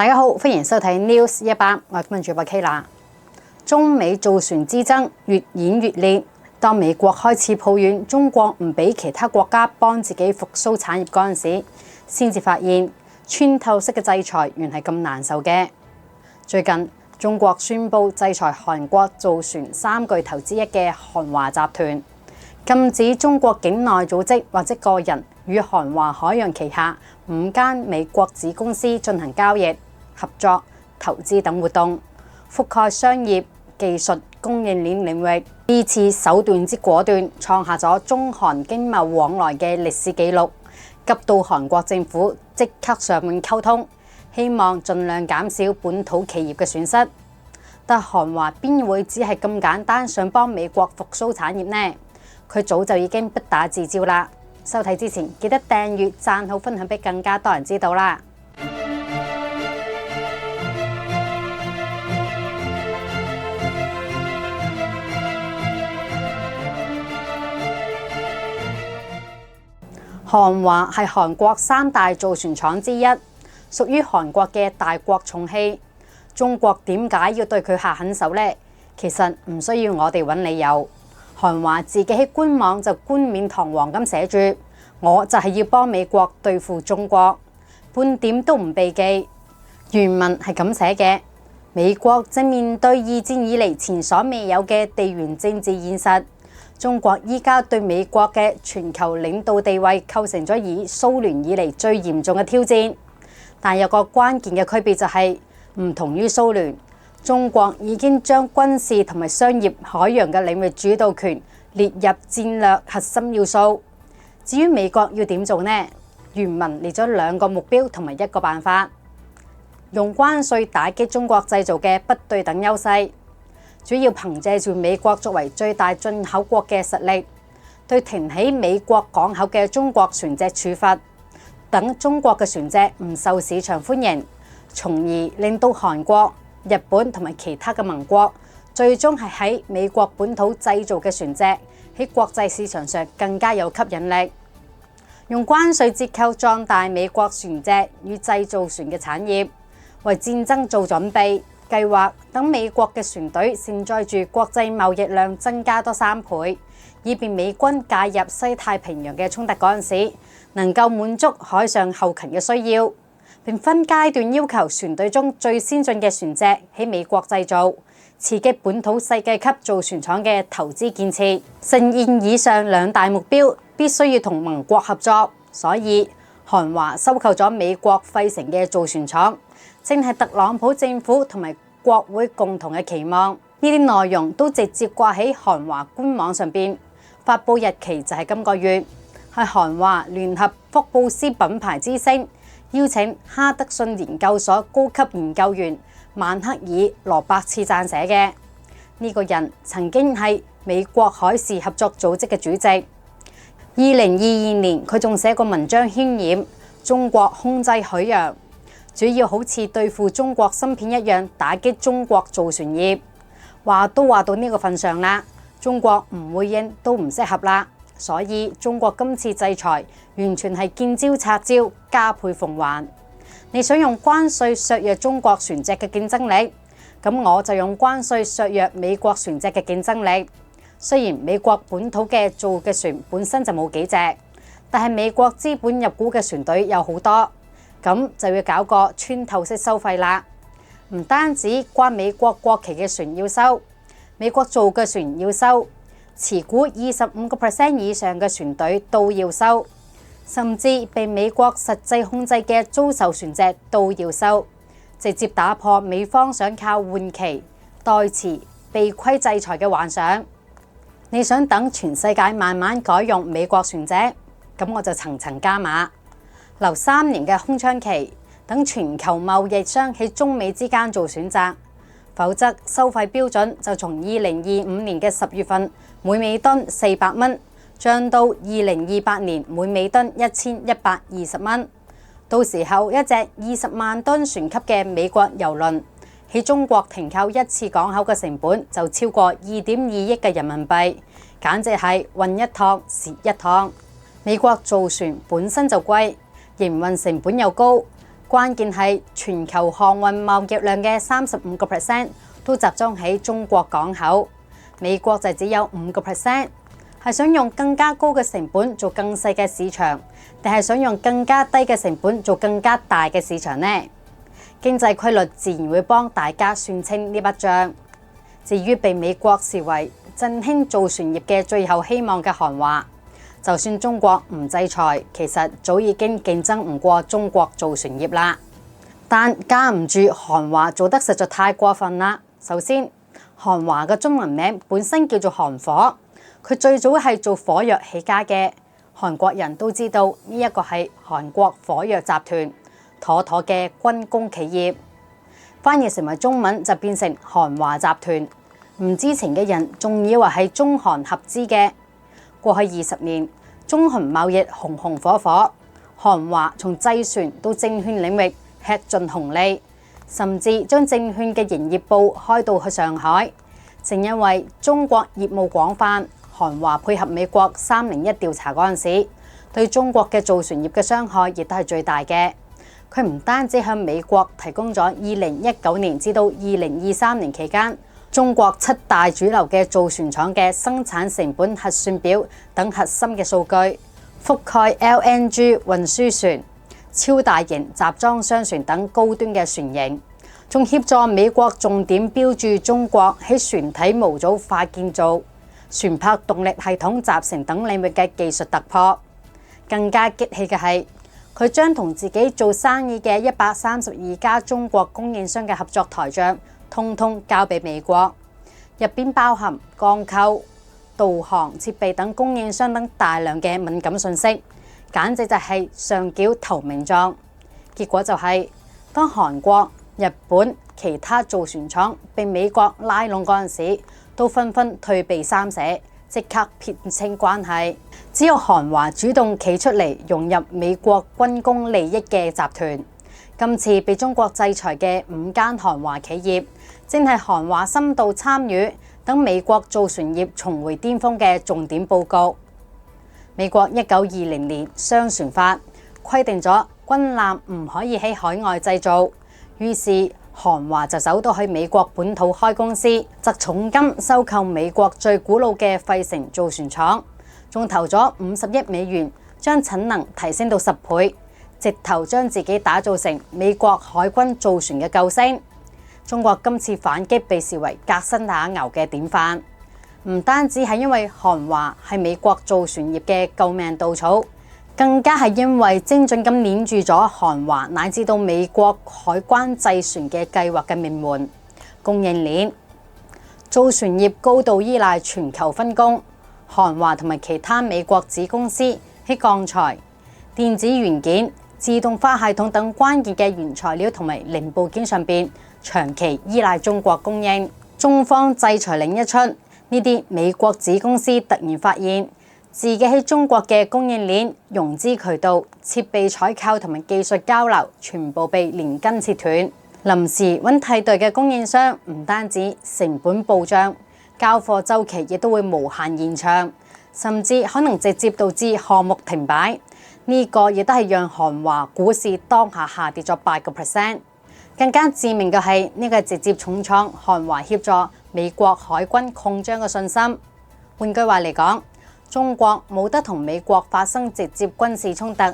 大家好，歡迎收睇 News 100，我係今日主播 Kayla。中美造船之爭越演越烈，當美國開始抱怨中國唔俾其他國家幫自己復甦產業嗰陣時，先至發現穿透式嘅制裁原係咁難受嘅。最近中國宣布制裁韓國造船三巨頭之一嘅韓華集團，禁止中國境內組織或者個人與韓華海洋旗下5間美國子公司進行交易、合作、投資等活動，覆蓋商業、技術、供應鏈領域。呢次手段之果斷，創下咗中韓經貿往來嘅歷史紀錄，急到韓國政府即刻上門溝通，希望盡量減少本土企業嘅損失。但韓華邊會只係咁簡單想幫美國復甦產業呢？佢早就已經不打自招啦！收睇之前記得訂閱、讚好、分享俾更加多人知道啦！韓華係韓國3大造船廠之一，屬於韓國嘅大國重器。中國點解要對佢下狠手呢？其實唔需要我哋揾理由。韓華自己喺官網就冠冕堂皇咁寫住：我就係要幫美國對付中國，半點都唔避忌。原文係咁寫嘅：美國正面對二戰以嚟前所未有嘅地緣政治現實。中國依家對美國嘅全球領導地位構成咗以蘇聯以嚟最嚴重嘅挑戰，但有個關鍵嘅區別就係唔同於蘇聯，中國已經將軍事同埋商業海洋嘅領域主導權列入戰略核心要素。至於美國要點做呢？原文列咗2個目標同埋1個辦法，用關稅打擊中國製造嘅不對等優勢。主要憑借住美國作為最大進口國嘅實力，對停喺美國港口嘅中國船隻處罰，等中國嘅船隻唔受市場歡迎，從而令到韓國、日本同埋其他嘅盟國最終係喺美國本土製造嘅船隻喺國際市場上更加有吸引力。用關稅折扣壯大美國船隻與製造船嘅產業，為戰爭做準備。計劃等美國嘅船隊承載住國際貿易量增加多3倍，以便美軍介入西太平洋嘅衝突嗰陣時，能夠滿足海上後勤嘅需要，並分階段要求船隊中最先進嘅船隻喺美國製造，刺激本土世界級造船廠嘅投資建設。實現以上2大目標，必須要同盟國合作，所以韓華收購咗美國費城嘅造船廠，正係特朗普政府同埋國會共同嘅期望。呢啲內容都直接掛喺韓華官網上邊，發佈日期就係今個月，係韓華聯合福布斯品牌之星邀請哈德遜研究所高級研究員曼克爾羅伯茨撰寫嘅。呢個人曾經係美國海事合作組織嘅主席。2022年佢仲寫過文章渲染中國控制海洋，主要好似對付中國芯片一樣打擊中國造船業。話都話到呢個份上啦，中國唔回應都唔適合啦，所以中國今次制裁完全係見招拆招，加倍奉還。你想用關稅削弱中國船隻嘅競爭力，咁我就用關稅削弱美國船隻嘅競爭力。雖然美國本土嘅造嘅船本身就冇幾隻，但係美國資本入股嘅船隊有好多，咁就要搞個穿透式收費啦。唔單止關美國國旗嘅船要收，美國造嘅船要收，持股25% 以上嘅船隊都要收，甚至被美國實際控制嘅租售船隻都要收，直接打破美方想靠換旗、代詞、避規制裁嘅幻想。你想等全世界慢慢改用美國船隻，咁我就層層加碼，留3年嘅空窗期，等全球貿易商喺中美之間做選擇。否則收費標準就從2025年嘅10月份每美噸400蚊，漲到2028年每美噸1120蚊。到時候一隻20萬噸船級嘅美國郵輪喺中國停靠一次港口嘅成本就超過2.2億嘅人民幣，簡直係運一趟蝕一趟。美國造船本身就貴，營運成本又高，關鍵係全球航運貿易量嘅35%都集中喺中國港口，美國就只有5%。係想用更加高嘅成本做更細嘅市場，定係想用更加低嘅成本做更加大嘅市場呢？經濟規律自然會幫大家算清呢筆帳。至於被美國視為振興造船業嘅最後希望嘅韓華，就算中國唔制裁，其實早已經競爭唔過中國造船業啦。但架唔住韓華做得實在太過分啦。首先，韓華嘅中文名本身叫做韓火。佢最早係做火藥起家嘅，韓國人都知道呢一個係韓國火藥集團，妥妥嘅軍工企業。翻譯成為中文就變成韓華集團。唔知情嘅人仲以為係中韓合資嘅。過去20年，中韓貿易紅紅火火，韓華從製船到證券領域吃盡紅利，甚至將證券嘅營業部開到去上海。正因為中國業務廣泛，韓華配合美國301調查嗰陣時，對中國嘅造船業嘅傷害亦都係最大嘅。佢唔單止向美國提供咗2019年至到2023年期間中國7大主流嘅造船廠嘅生產成本核算表等核心嘅數據，覆蓋 LNG 運輸船、超大型集裝箱船等高端嘅船型，仲協助美國重點標注中國喺船體模組化建造、船舶動力系統集成等領域嘅技術突破。更加激氣嘅係，佢將同自己做生意嘅132家中國供應商嘅合作台帳，通通交俾美國，入邊包含鋼構、導航設備等供應商等大量嘅敏感信息，簡直就係上繳投名狀。結果就係，當韓國、日本其他造船廠被美國拉攏嗰陣時，都紛紛退避三舍，即刻撇清關係。只有韓華主動企出嚟融入美國軍工利益嘅集團。今次被中國制裁嘅5間韓華企業，正係韓華深度參與等美國造船業重回巔峰嘅重點佈局。美國1920年商船法規定咗軍艦唔可以喺海外製造，於是韓華就走到去美國本土開公司，則重金收購美國最古老嘅費城造船廠，仲投咗50億美元，將產能提升到10倍，直頭將自己打造成美國海軍造船嘅救星。中國今次反擊被視為革新打牛嘅典範，唔單止係因為韓華係美國造船業嘅救命稻草，更加係因為精準咁捏住咗韓華乃至到美國海關製船嘅計劃嘅命門。供應鏈，造船業高度依賴全球分工，韓華同埋其他美國子公司喺鋼材、電子元件、自動化系統等關鍵嘅原材料同埋零部件上邊，長期依賴中國供應。中方制裁令一出，呢啲美國子公司突然發現自己喺中國嘅供應鏈、融資渠道、設備採購同埋技術交流全部被連根切斷，臨時揾替代嘅供應商，唔單止成本暴漲，交貨週期亦都會無限延長，甚至可能直接導致項目停擺。呢個亦都係讓韓華股市當下下跌咗8%。更加致命嘅係呢個直接重創韓華協助美國海軍擴張嘅信心。換句話嚟講，中國冇得同美國發生直接軍事衝突，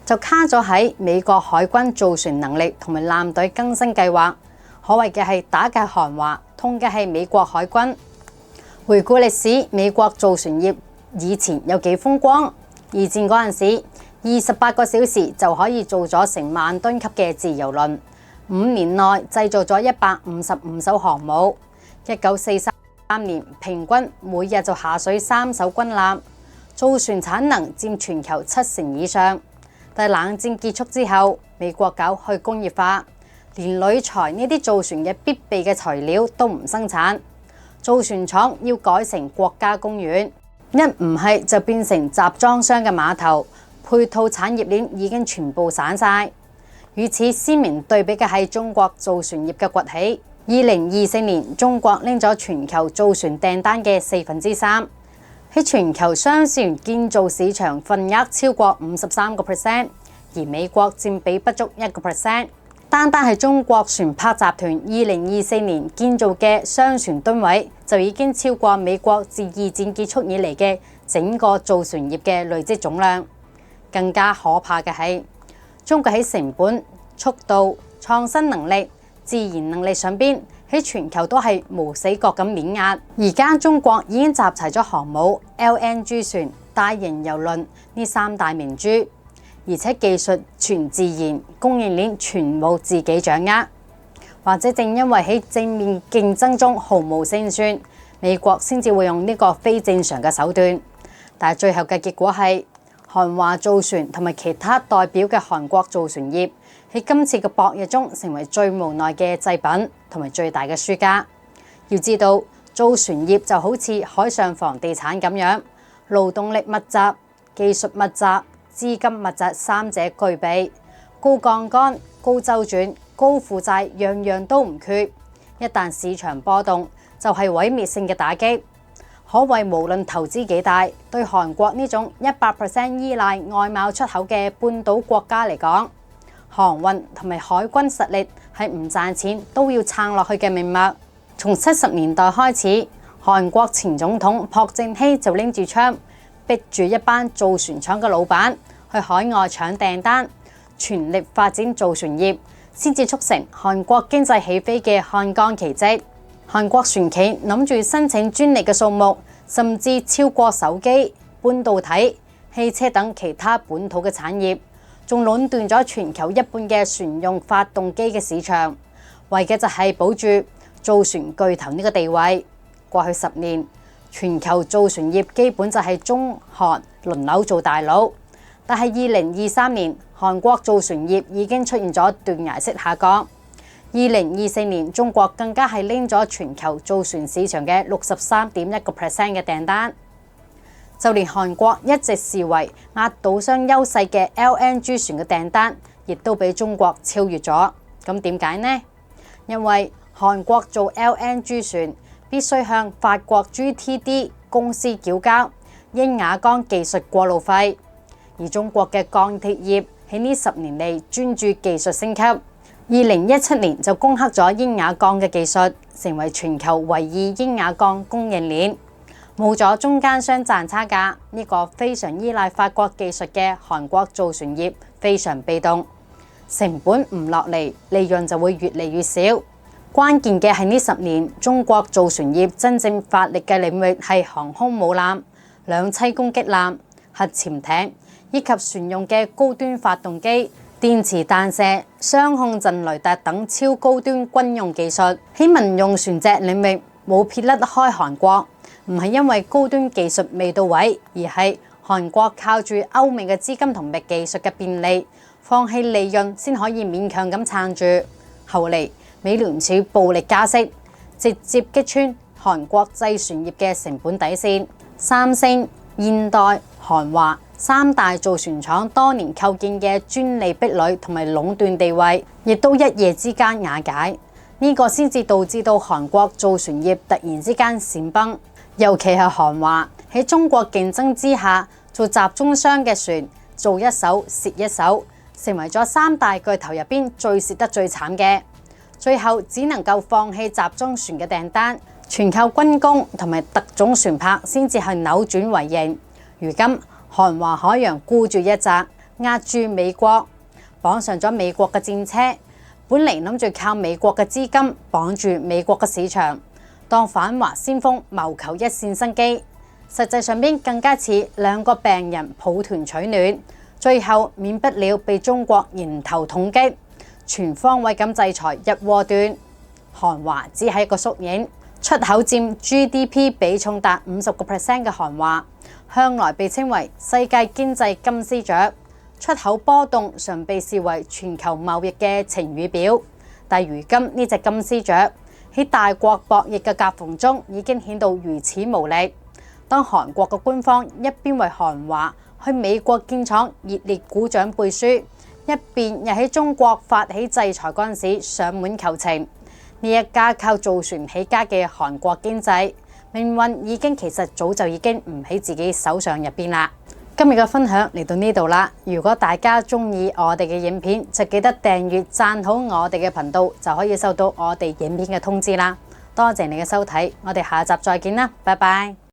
就卡咗喺美國海軍造船能力同埋艦隊更新計劃。可謂嘅係打嘅韓華，痛嘅係美國海軍。回顧歷史，美國造船業以前有幾風光。二戰嗰陣時，28個小時就可以做咗成萬噸級嘅自由輪，5年內製造咗155艘航母。1943年平均每日就下水3艘軍艦，造船產能佔全球70%以上。但冷戰結束之後，美國搞去工業化，連鋁材呢啲造船嘅必備嘅材料都唔生產，造船廠要改成國家公園，一唔係就變成集裝箱嘅碼頭，配套產業鏈已經全部散晒。與此鮮明對比嘅係中國造船業嘅崛起。2024年，中國拎咗全球造船訂單嘅3/4，喺全球商船建造市場份額超過53%，而美國佔比不足1%。單係中國船舶集團2024年建造嘅商船噸位就已經超過美國自二戰結束以嚟嘅整個造船業嘅累積總量。更加可怕嘅係，中國喺成本、速度、創新能力、自研能力上邊喺全球都係無死角咁碾壓。而家中國已經集齊咗航母、LNG 船、大型郵輪呢三大明珠。而且技術全自研，供應鏈全部自己掌握，或者正因為喺正面競爭中毫無勝算，美國先至會用呢個非正常嘅手段。但係最後嘅結果係，韓華造船同埋其他代表嘅韓國造船業喺今次嘅博弈中成為最無奈嘅祭品同埋最大嘅輸家。要知道，造船業就好似海上房地產咁樣，勞動力密集、技術密集、資金密集三者具備，高槓桿、高周轉、高負債，樣樣都唔缺。一旦市場波動，就係毀滅性嘅打擊。可謂無論投資幾大，對韓國呢種100% 依賴外貿出口嘅半島國家嚟講，航運同埋海軍實力係唔賺錢都要撐落去嘅命脈。從70年代開始，韓國前總統朴正熙就拎住槍，逼住一班造船廠嘅老闆去海外搶訂單，全力發展造船業，先至促成韓國經濟起飛嘅漢江奇蹟。韓國船企諗住申請專利嘅數目，甚至超過手機、半導體、汽車等其他本土嘅產業，仲壟斷咗全球一半嘅船用發動機嘅市場，為嘅就係保住造船巨頭呢個地位。過去10年，全球造船業基本就係中韓輪流做大佬，但係2023年韓國造船業已經出現咗斷崖式下降。2024年中國更加係拎咗全球造船市場嘅63.1% 嘅訂單，就連韓國一直視為壓倒雙優勢嘅 LNG 船嘅訂單，亦都俾中國超越咗。咁點解呢？因為韓國做 LNG 船必須向法國 GTD 公司繳交英瓦江技術過路費，而中國嘅鋼鐵業喺呢10年嚟專注技術升級，2017年就攻克咗英瓦鋼嘅技術，成為全球唯二英瓦鋼供應鏈，冇咗中間商賺差價。呢個非常依賴法國技術嘅韓國造船業非常被動，成本唔落嚟，利潤就會越嚟越少。關鍵嘅係呢10年，中國造船業真正發力嘅領域係航空母艦、兩棲攻擊艦、核潛艇以及船用嘅高端發動機、電磁彈射、雙控陣雷達等超高端軍用技術。喺民用船隻領域冇撇甩開韓國，唔係因為高端技術未到位，而係韓國靠住歐美嘅資金同埋技術嘅便利，放棄利潤先可以勉強咁撐住。後嚟美聯儲暴力加息，直接擊穿韓國製船業嘅成本底線。三星、現代、韓華三大造船廠多年構建嘅專利壁壘同埋壟斷地位，亦都一夜之間瓦解。呢個先至導致到韓國造船業突然之間閃崩。尤其係韓華喺中國競爭之下，做集中箱嘅船，做一手蝕一手，成為咗三大巨頭入邊最蝕得最慘嘅。最後只能夠放棄集中船嘅訂單，全靠軍工同埋特種船舶先至係扭轉為盈。如今韓華海洋孤注一擲，壓住美國，綁上咗美國嘅戰車。本嚟諗住靠美國嘅資金綁住美國嘅市場，當反華先鋒謀求一線生機，實際上邊更加似兩個病人抱團取暖，最後免不了被中國迎頭痛擊。全方位咁制裁一鍋端，韓華只係一個縮影。出口佔 GDP 比重達50% 嘅韓華，向來被稱為世界經濟金絲雀。出口波動常被視為全球貿易嘅晴雨表，但如今呢隻金絲雀喺大國博弈嘅夾縫中已經顯到如此無力。當韓國嘅官方一邊為韓華去美國建廠熱烈鼓掌背書，一邊又喺中國發起制裁嗰陣時上門求情，呢一家靠造船起家嘅韓國經濟命運已經其實早就已經唔喺自己手上入邊啦。今日嘅分享嚟到呢度啦。如果大家鍾意我哋嘅影片，就記得訂閱、讚好我哋嘅頻道，就可以收到我哋影片嘅通知啦。多謝你嘅收睇，我哋下集再見啦，拜拜。